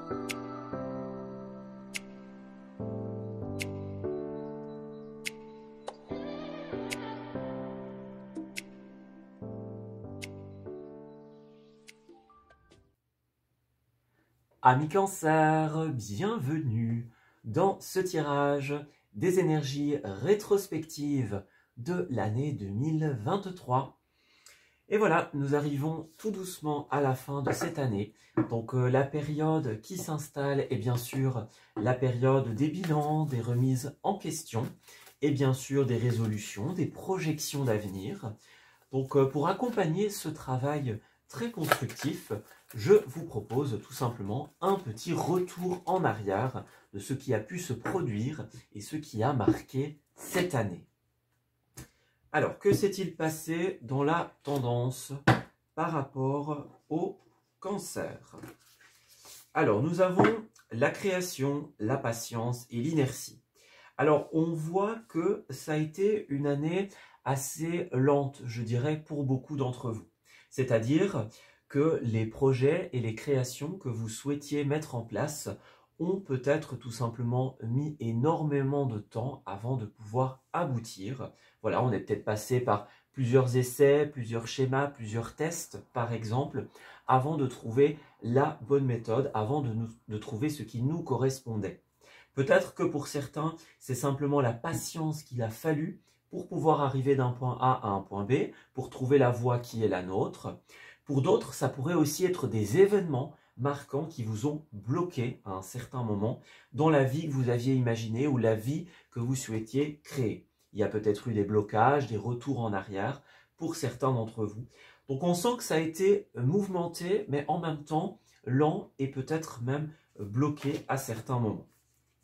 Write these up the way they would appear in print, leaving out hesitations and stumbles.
Amis Cancer, bienvenue dans ce tirage des énergies rétrospectives de l'année 2023. Et voilà, nous arrivons tout doucement à la fin de cette année. Donc la période qui s'installe est bien sûr la période des bilans, des remises en question et bien sûr des résolutions, des projections d'avenir. Donc pour accompagner ce travail très constructif, je vous propose tout simplement un petit retour en arrière de ce qui a pu se produire et ce qui a marqué cette année. Alors, que s'est-il passé dans la tendance par rapport au cancer? Alors, nous avons la création, la patience et l'inertie. Alors, on voit que ça a été une année assez lente, je dirais, pour beaucoup d'entre vous. C'est-à-dire que les projets et les créations que vous souhaitiez mettre en place ont peut-être tout simplement mis énormément de temps avant de pouvoir aboutir. Voilà, on est peut-être passé par plusieurs essais, plusieurs schémas, plusieurs tests, par exemple, avant de trouver la bonne méthode, avant de trouver ce qui nous correspondait. Peut-être que pour certains, c'est simplement la patience qu'il a fallu pour pouvoir arriver d'un point A à un point B, pour trouver la voie qui est la nôtre. Pour d'autres, ça pourrait aussi être des événements marquants qui vous ont bloqué à un certain moment dans la vie que vous aviez imaginée ou la vie que vous souhaitiez créer. Il y a peut-être eu des blocages, des retours en arrière pour certains d'entre vous. Donc on sent que ça a été mouvementé, mais en même temps lent et peut-être même bloqué à certains moments.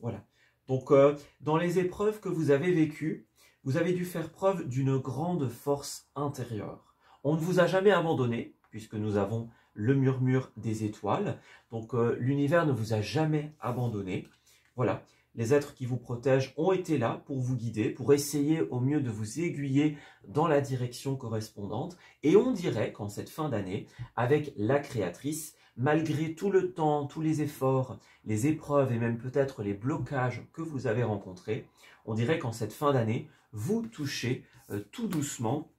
Voilà. Donc dans les épreuves que vous avez vécues, vous avez dû faire preuve d'une grande force intérieure. On ne vous a jamais abandonné, puisque nous avons le murmure des étoiles. Donc l'univers ne vous a jamais abandonné. Voilà, les êtres qui vous protègent ont été là pour vous guider, pour essayer au mieux de vous aiguiller dans la direction correspondante. Et on dirait qu'en cette fin d'année, avec la créatrice, malgré tout le temps, tous les efforts, les épreuves et même peut-être les blocages que vous avez rencontrés, on dirait qu'en cette fin d'année, vous touchez tout doucement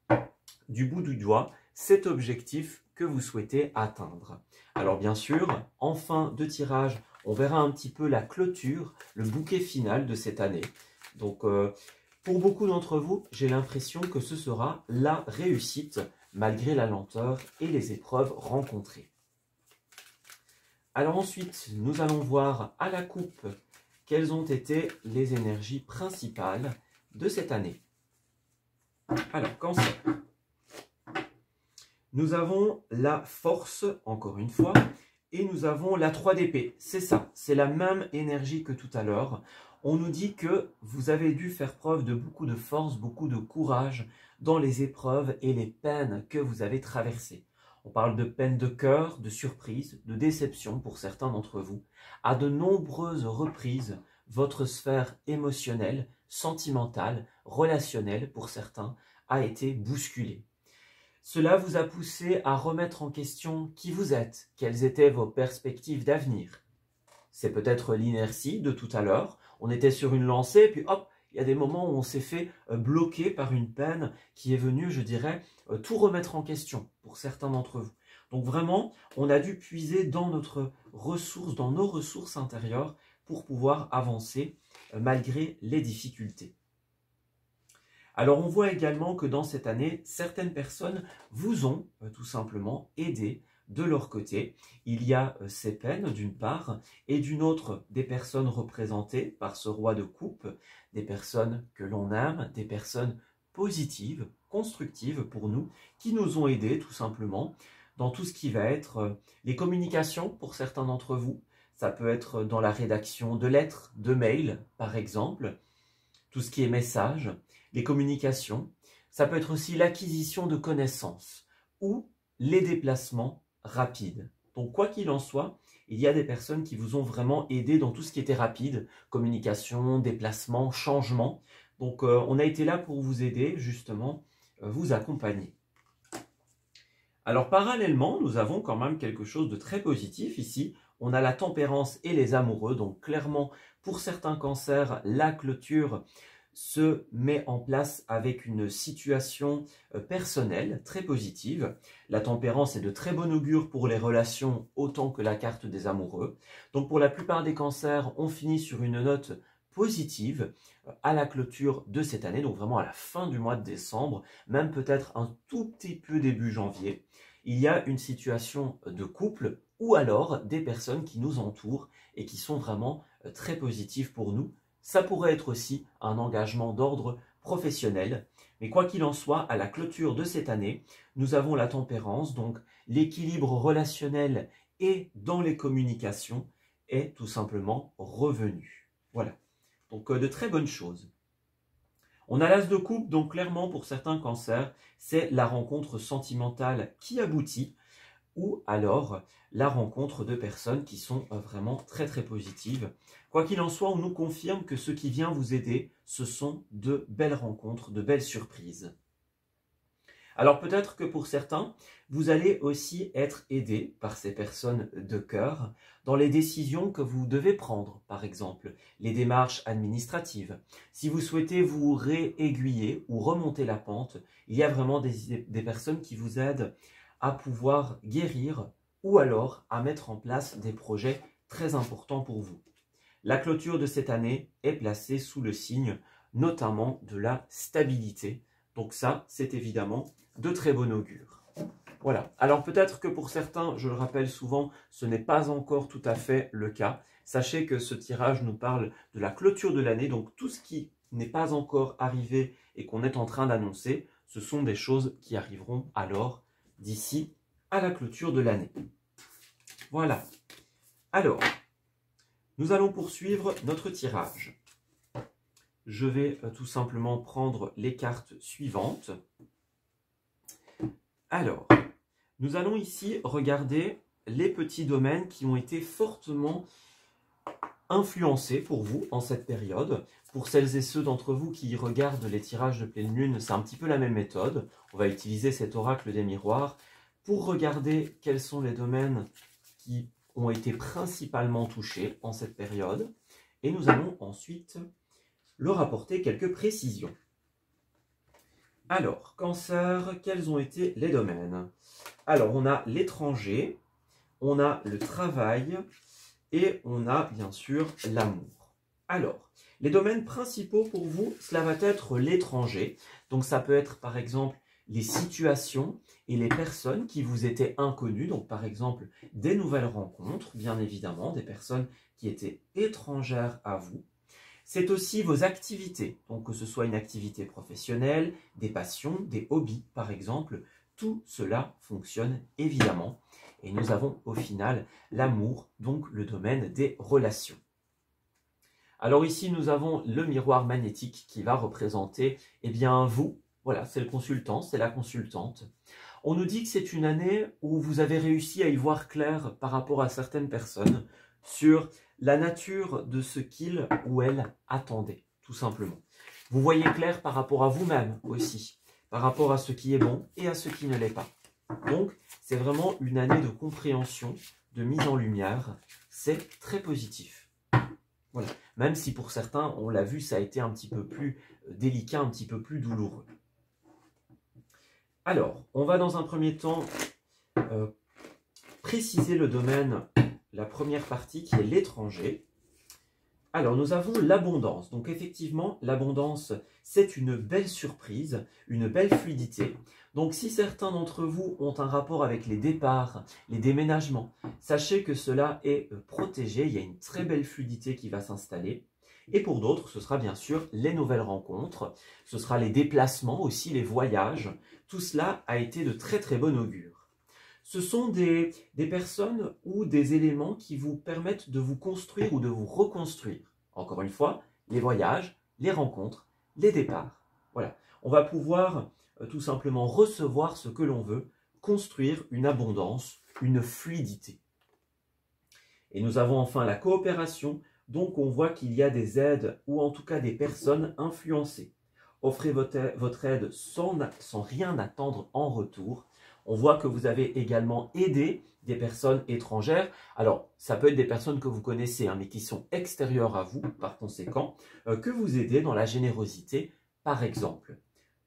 du bout du doigt cet objectif que vous souhaitez atteindre. Alors bien sûr, en fin de tirage, on verra un petit peu la clôture, le bouquet final de cette année. Donc pour beaucoup d'entre vous, j'ai l'impression que ce sera la réussite malgré la lenteur et les épreuves rencontrées. Alors ensuite, nous allons voir à la coupe quelles ont été les énergies principales de cette année. Alors, Cancer. Nous avons la force, encore une fois, et nous avons la 3 d'épée. C'est ça, c'est la même énergie que tout à l'heure. On nous dit que vous avez dû faire preuve de beaucoup de force, beaucoup de courage dans les épreuves et les peines que vous avez traversées. On parle de peine de cœur, de surprise, de déception pour certains d'entre vous. À de nombreuses reprises, votre sphère émotionnelle, sentimentale, relationnelle pour certains, a été bousculée. Cela vous a poussé à remettre en question qui vous êtes, quelles étaient vos perspectives d'avenir. C'est peut-être l'inertie de tout à l'heure. On était sur une lancée, puis hop, il y a des moments où on s'est fait bloquer par une peine qui est venue, je dirais, tout remettre en question pour certains d'entre vous. Donc vraiment, on a dû puiser dans notre ressource, dans nos ressources intérieures pour pouvoir avancer malgré les difficultés. Alors on voit également que dans cette année, certaines personnes vous ont tout simplement aidé de leur côté. Il y a ces peines d'une part et d'une autre des personnes représentées par ce roi de coupe, des personnes que l'on aime, des personnes positives, constructives pour nous, qui nous ont aidés tout simplement dans tout ce qui va être les communications pour certains d'entre vous. Ça peut être dans la rédaction de lettres, de mails par exemple, tout ce qui est message, les communications. Ça peut être aussi l'acquisition de connaissances ou les déplacements rapides. Donc quoi qu'il en soit, il y a des personnes qui vous ont vraiment aidé dans tout ce qui était rapide, communication, déplacement, changement. Donc on a été là pour vous aider, justement, vous accompagner. Alors parallèlement, nous avons quand même quelque chose de très positif ici. on a la tempérance et les amoureux. Donc clairement, pour certains cancers, la clôture se met en place avec une situation personnelle très positive. La tempérance est de très bon augure pour les relations autant que la carte des amoureux. Donc pour la plupart des cancers, on finit sur une note positive à la clôture de cette année, donc vraiment à la fin du mois de décembre, même peut-être un tout petit peu début janvier. Il y a une situation de couple ou alors des personnes qui nous entourent et qui sont vraiment très positives pour nous. Ça pourrait être aussi un engagement d'ordre professionnel. Mais quoi qu'il en soit, à la clôture de cette année, nous avons la tempérance, donc l'équilibre relationnel et dans les communications est tout simplement revenu. Voilà, donc de très bonnes choses. On a l'as de coupe, donc clairement pour certains cancers, c'est la rencontre sentimentale qui aboutit, ou alors la rencontre de personnes qui sont vraiment très très positives. Quoi qu'il en soit, on nous confirme que ce qui vient vous aider, ce sont de belles rencontres, de belles surprises. Alors peut-être que pour certains, vous allez aussi être aidé par ces personnes de cœur dans les décisions que vous devez prendre, par exemple les démarches administratives. Si vous souhaitez vous réaiguiller ou remonter la pente, il y a vraiment des personnes qui vous aident à pouvoir guérir ou alors à mettre en place des projets très importants pour vous. La clôture de cette année est placée sous le signe notamment de la stabilité. Donc ça, c'est évidemment de très bon augure. Voilà. Alors peut-être que pour certains, je le rappelle souvent, ce n'est pas encore tout à fait le cas. Sachez que ce tirage nous parle de la clôture de l'année, donc tout ce qui n'est pas encore arrivé et qu'on est en train d'annoncer, ce sont des choses qui arriveront alors d'ici à la clôture de l'année. Voilà. Alors, nous allons poursuivre notre tirage. Je vais tout simplement prendre les cartes suivantes. Alors, nous allons ici regarder les petits domaines qui ont été fortement influencés pour vous en cette période. Pour celles et ceux d'entre vous qui regardent les tirages de pleine lune, c'est un petit peu la même méthode. On va utiliser cet oracle des miroirs pour regarder quels sont les domaines qui ont été principalement touchés en cette période. Et nous allons ensuite leur apporter quelques précisions. Alors, cancer, quels ont été les domaines? Alors, on a l'étranger, on a le travail et on a bien sûr l'amour. Alors, les domaines principaux pour vous, cela va être l'étranger. Donc, ça peut être par exemple les situations et les personnes qui vous étaient inconnues. Donc, par exemple, des nouvelles rencontres, bien évidemment, des personnes qui étaient étrangères à vous. C'est aussi vos activités, donc que ce soit une activité professionnelle, des passions, des hobbies par exemple, tout cela fonctionne évidemment. Et nous avons au final l'amour, donc le domaine des relations. Alors ici nous avons le miroir magnétique qui va représenter eh bien vous, voilà, c'est le consultant, c'est la consultante. On nous dit que c'est une année où vous avez réussi à y voir clair par rapport à certaines personnes sur la nature de ce qu'il ou elle attendait, tout simplement. Vous voyez clair par rapport à vous-même aussi, par rapport à ce qui est bon et à ce qui ne l'est pas. Donc, c'est vraiment une année de compréhension, de mise en lumière. C'est très positif. Voilà. Même si pour certains, on l'a vu, ça a été un petit peu plus délicat, un petit peu plus douloureux. Alors, on va dans un premier temps préciser le domaine, la première partie qui est l'étranger. Alors, nous avons l'abondance. Donc, effectivement, l'abondance, c'est une belle surprise, une belle fluidité. Donc, si certains d'entre vous ont un rapport avec les départs, les déménagements, sachez que cela est protégé. Il y a une très belle fluidité qui va s'installer. Et pour d'autres, ce sera bien sûr les nouvelles rencontres, ce sera les déplacements aussi, les voyages. Tout cela a été de très très bon augure. Ce sont des personnes ou des éléments qui vous permettent de vous construire ou de vous reconstruire. Encore une fois, les voyages, les rencontres, les départs. Voilà, on va pouvoir tout simplement recevoir ce que l'on veut, construire une abondance, une fluidité. Et nous avons enfin la coopération. Donc, on voit qu'il y a des aides ou en tout cas des personnes influencées. Offrez votre aide sans rien attendre en retour. On voit que vous avez également aidé des personnes étrangères. Alors, ça peut être des personnes que vous connaissez, hein, mais qui sont extérieures à vous, par conséquent, que vous aidez dans la générosité, par exemple.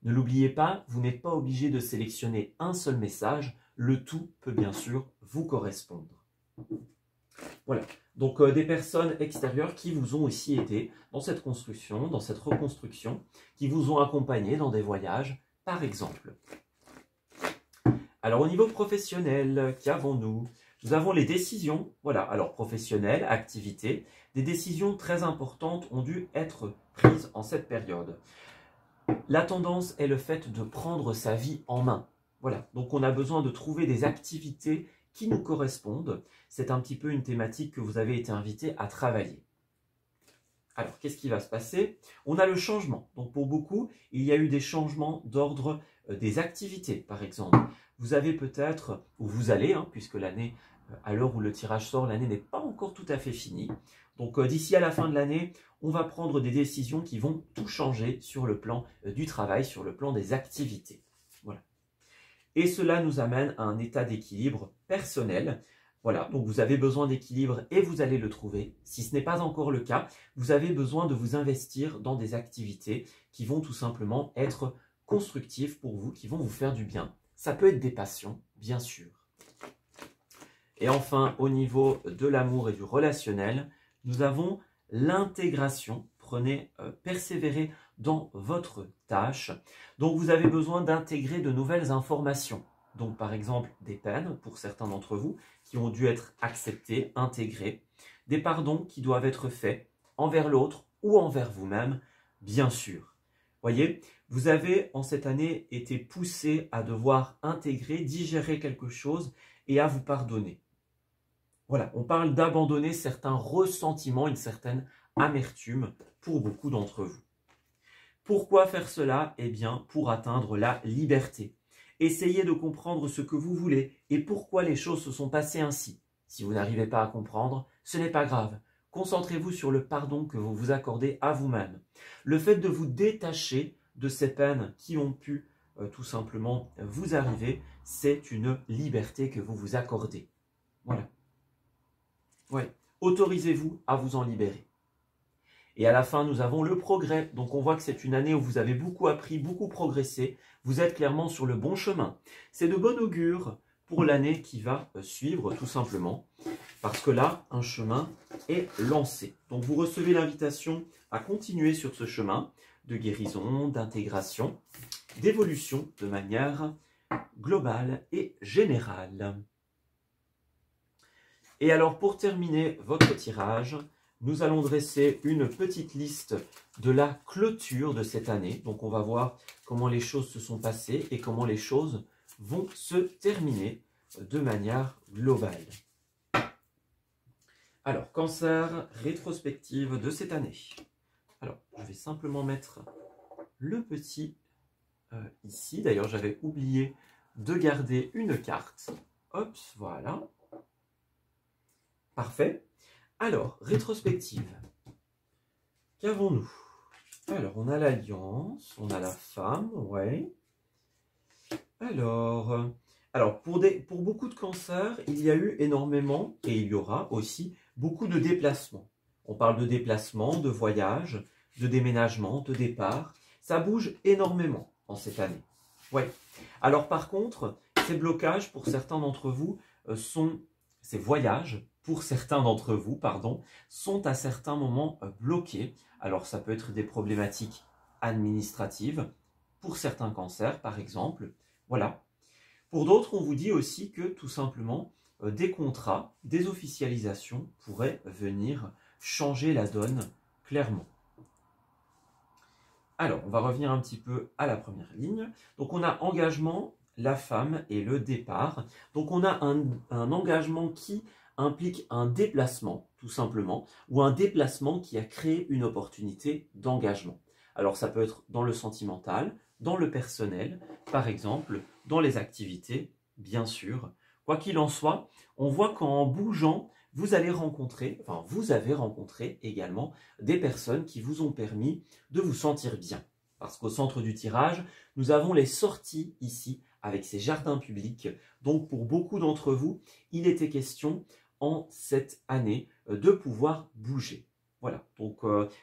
Ne l'oubliez pas, vous n'êtes pas obligé de sélectionner un seul message. Le tout peut bien sûr vous correspondre. Voilà. Donc, des personnes extérieures qui vous ont aussi aidé dans cette construction, dans cette reconstruction, qui vous ont accompagné dans des voyages, par exemple. Alors, au niveau professionnel, qu'avons-nous? Nous avons les décisions, voilà, alors professionnelles, activités, des décisions très importantes ont dû être prises en cette période. La tendance est le fait de prendre sa vie en main. Voilà, donc on a besoin de trouver des activités qui nous correspondent. C'est un petit peu une thématique que vous avez été invité à travailler. Alors, qu'est-ce qui va se passer? On a le changement. Donc, pour beaucoup, il y a eu des changements d'ordre des activités, par exemple. Vous avez peut-être, ou vous allez, hein, puisque l'année, à l'heure où le tirage sort, l'année n'est pas encore tout à fait finie. Donc, d'ici à la fin de l'année, on va prendre des décisions qui vont tout changer sur le plan du travail, sur le plan des activités. Voilà. Et cela nous amène à un état d'équilibre personnel. Voilà, donc vous avez besoin d'équilibre et vous allez le trouver. Si ce n'est pas encore le cas, vous avez besoin de vous investir dans des activités qui vont tout simplement être constructives pour vous, qui vont vous faire du bien. Ça peut être des passions, bien sûr. Et enfin, au niveau de l'amour et du relationnel, nous avons l'intégration. Persévérez dans votre tâche. Donc, vous avez besoin d'intégrer de nouvelles informations. Donc, par exemple, des peines pour certains d'entre vous qui ont dû être acceptées, intégrées. Des pardons qui doivent être faits envers l'autre ou envers vous-même, bien sûr. Voyez, vous avez en cette année été poussé à devoir intégrer, digérer quelque chose et à vous pardonner. Voilà, on parle d'abandonner certains ressentiments, une certaine amertume pour beaucoup d'entre vous. Pourquoi faire cela? Eh bien, pour atteindre la liberté. Essayez de comprendre ce que vous voulez et pourquoi les choses se sont passées ainsi. Si vous n'arrivez pas à comprendre, ce n'est pas grave. Concentrez-vous sur le pardon que vous vous accordez à vous-même. Le fait de vous détacher de ces peines qui ont pu tout simplement vous arriver, c'est une liberté que vous vous accordez. Voilà. Ouais. Autorisez-vous à vous en libérer. Et à la fin, nous avons le progrès. Donc, on voit que c'est une année où vous avez beaucoup appris, beaucoup progressé. Vous êtes clairement sur le bon chemin. C'est de bon augure pour l'année qui va suivre, tout simplement. Parce que là, un chemin est lancé. Donc, vous recevez l'invitation à continuer sur ce chemin de guérison, d'intégration, d'évolution de manière globale et générale. Et alors, pour terminer votre tirage, nous allons dresser une petite liste de la clôture de cette année. Donc, on va voir comment les choses se sont passées et comment les choses vont se terminer de manière globale. Alors, cancer, rétrospective de cette année. Alors, je vais simplement mettre le petit ici. D'ailleurs, j'avais oublié de garder une carte. Hop, voilà. Parfait. Alors, rétrospective. Qu'avons-nous? Alors, on a l'alliance, on a la femme, ouais. Alors pour beaucoup de cancers, il y a eu énormément, et il y aura aussi beaucoup de déplacements. On parle de déplacements, de voyages, de déménagements, de départs. Ça bouge énormément en cette année. Ouais. Alors, par contre, ces blocages, pour certains d'entre vous, ces voyages, pour certains d'entre vous, pardon, sont à certains moments bloqués. Alors, ça peut être des problématiques administratives, pour certains cancers, par exemple. Voilà. Pour d'autres, on vous dit aussi que, tout simplement, des contrats, des officialisations pourraient venir changer la donne clairement. Alors, on va revenir un petit peu à la première ligne. Donc, on a engagement, la femme et le départ. Donc, on a un engagement qui implique un déplacement, tout simplement, ou un déplacement qui a créé une opportunité d'engagement. Alors, ça peut être dans le sentimental, dans le personnel, par exemple, dans les activités, bien sûr. Quoi qu'il en soit, on voit qu'en bougeant, vous avez rencontré également des personnes qui vous ont permis de vous sentir bien. Parce qu'au centre du tirage, nous avons les sorties ici avec ses jardins publics. Donc pour beaucoup d'entre vous, il était question en cette année de pouvoir bouger. Voilà, donc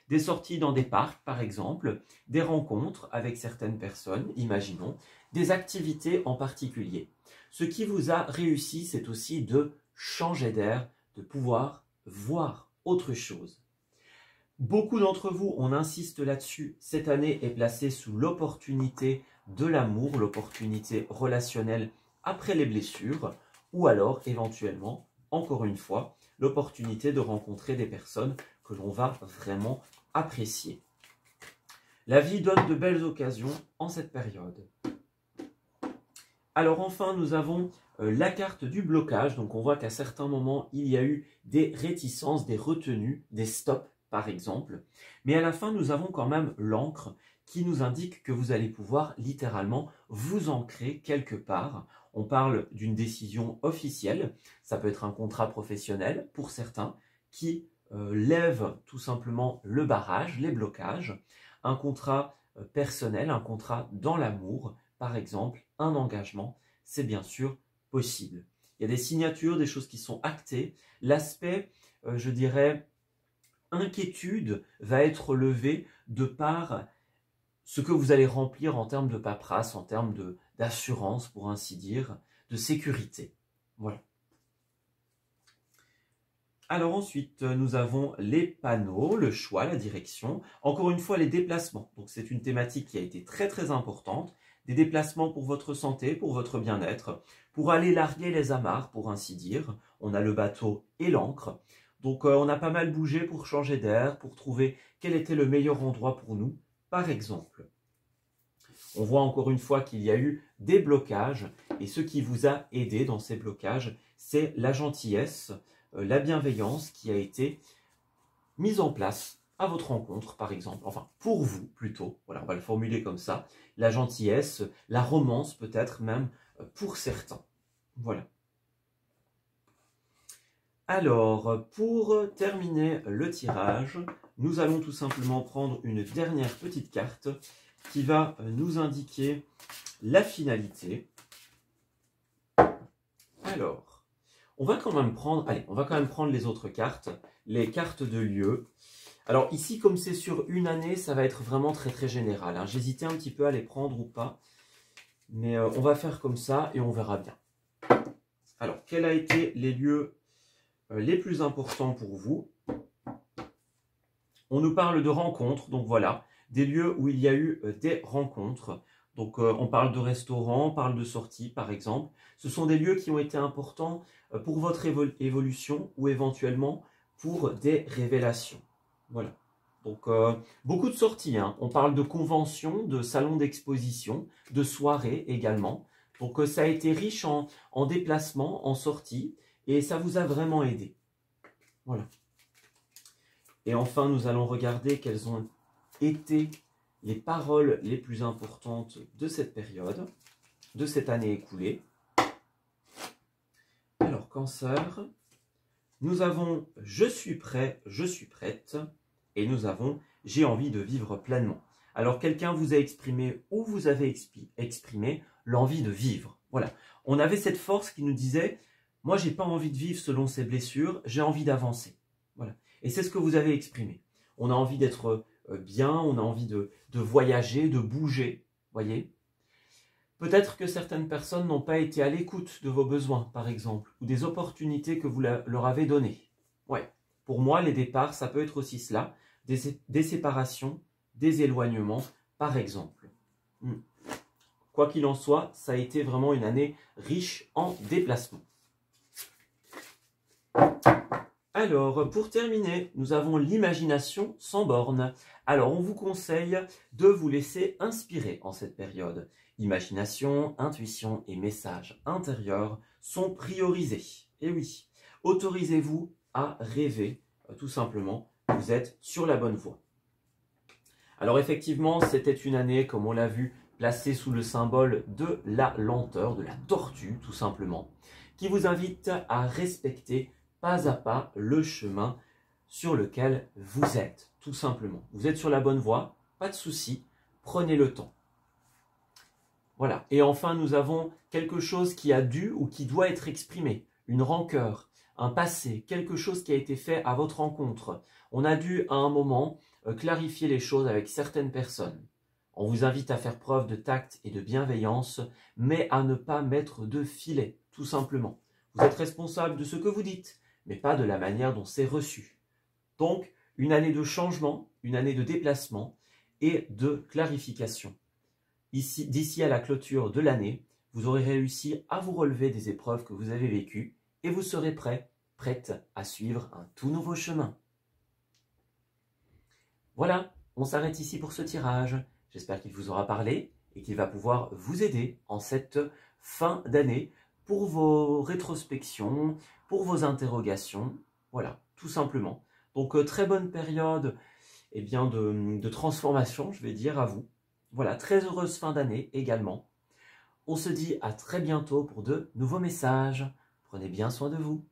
des sorties dans des parcs par exemple, des rencontres avec certaines personnes, imaginons, des activités en particulier. Ce qui vous a réussi, c'est aussi de changer d'air, de pouvoir voir autre chose. Beaucoup d'entre vous, on insiste là-dessus, cette année est placée sous l'opportunité de l'amour, l'opportunité relationnelle après les blessures, ou alors éventuellement, encore une fois, l'opportunité de rencontrer des personnes que l'on va vraiment apprécier. La vie donne de belles occasions en cette période. Alors enfin, nous avons la carte du blocage. Donc on voit qu'à certains moments, il y a eu des réticences, des retenues, des stops par exemple. Mais à la fin, nous avons quand même l'encre qui nous indique que vous allez pouvoir littéralement vous ancrer quelque part. On parle d'une décision officielle. Ça peut être un contrat professionnel pour certains qui lève tout simplement le barrage, les blocages. Un contrat personnel, un contrat dans l'amour, par exemple, un engagement, c'est bien sûr possible. Il y a des signatures, des choses qui sont actées. L'aspect, je dirais, inquiétude va être levé de par ce que vous allez remplir en termes de paperasse, en termes d'assurance, pour ainsi dire, de sécurité. Voilà. Alors ensuite, nous avons les panneaux, le choix, la direction. Encore une fois, les déplacements. Donc c'est une thématique qui a été très très importante. Des déplacements pour votre santé, pour votre bien-être, pour aller larguer les amarres, pour ainsi dire. On a le bateau et l'ancre. Donc on a pas mal bougé pour changer d'air, pour trouver quel était le meilleur endroit pour nous, par exemple. On voit encore une fois qu'il y a eu des blocages et ce qui vous a aidé dans ces blocages, c'est la gentillesse, la bienveillance qui a été mise en place à votre rencontre, par exemple, enfin pour vous plutôt, voilà, on va le formuler comme ça, la gentillesse, la romance peut-être même pour certains. Voilà. Alors, pour terminer le tirage, nous allons tout simplement prendre une dernière petite carte qui va nous indiquer la finalité. Alors, on va quand même prendre les autres cartes, les cartes de lieu. Alors ici, comme c'est sur une année, ça va être vraiment très très général, hein. J'hésitais un petit peu à les prendre ou pas, mais on va faire comme ça et on verra bien. Alors, quels ont été les lieux les plus importants pour vous? On nous parle de rencontres, donc voilà, des lieux où il y a eu des rencontres. Donc on parle de restaurants, on parle de sorties par exemple. Ce sont des lieux qui ont été importants pour votre évolution ou éventuellement pour des révélations. Voilà. Donc beaucoup de sorties, hein. On parle de conventions, de salons d'exposition, de soirées également. Donc ça a été riche en déplacements, en sorties et ça vous a vraiment aidé. Voilà. Et enfin, nous allons regarder quelles ont été les paroles les plus importantes de cette période, de cette année écoulée. Alors, Cancer, nous avons « Je suis prêt, je suis prête » et nous avons « J'ai envie de vivre pleinement ». Alors, quelqu'un vous a exprimé ou vous avez exprimé l'envie de vivre. Voilà. On avait cette force qui nous disait « Moi, j'ai pas envie de vivre selon ces blessures, j'ai envie d'avancer. » Voilà. Et c'est ce que vous avez exprimé. On a envie d'être bien, on a envie de voyager, de bouger, voyez. Peut-être que certaines personnes n'ont pas été à l'écoute de vos besoins, par exemple, ou des opportunités que vous leur avez données. Ouais. Pour moi, les départs, ça peut être aussi cela, des séparations, des éloignements, par exemple. Quoi qu'il en soit, ça a été vraiment une année riche en déplacements. Alors, pour terminer, nous avons l'imagination sans bornes. Alors, on vous conseille de vous laisser inspirer en cette période. Imagination, intuition et messages intérieurs sont priorisés. Et oui, autorisez-vous à rêver, tout simplement. Vous êtes sur la bonne voie. Alors, effectivement, c'était une année, comme on l'a vu, placée sous le symbole de la lenteur, de la tortue, tout simplement, qui vous invite à respecter pas à pas le chemin sur lequel vous êtes, tout simplement. Vous êtes sur la bonne voie, pas de souci, prenez le temps. Voilà. Et enfin, nous avons quelque chose qui a dû ou qui doit être exprimé. Une rancœur, un passé, quelque chose qui a été fait à votre rencontre. On a dû, à un moment, clarifier les choses avec certaines personnes. On vous invite à faire preuve de tact et de bienveillance, mais à ne pas mettre de filet, tout simplement. Vous êtes responsable de ce que vous dites, mais pas de la manière dont c'est reçu. Donc, une année de changement, une année de déplacement et de clarification. D'ici à la clôture de l'année, vous aurez réussi à vous relever des épreuves que vous avez vécues et vous serez prête à suivre un tout nouveau chemin. Voilà, on s'arrête ici pour ce tirage. J'espère qu'il vous aura parlé et qu'il va pouvoir vous aider en cette fin d'année pour vos rétrospections, pour vos interrogations. Voilà, tout simplement. Donc, très bonne période de transformation, je vais dire, à vous. Voilà, très heureuse fin d'année également. On se dit à très bientôt pour de nouveaux messages. Prenez bien soin de vous.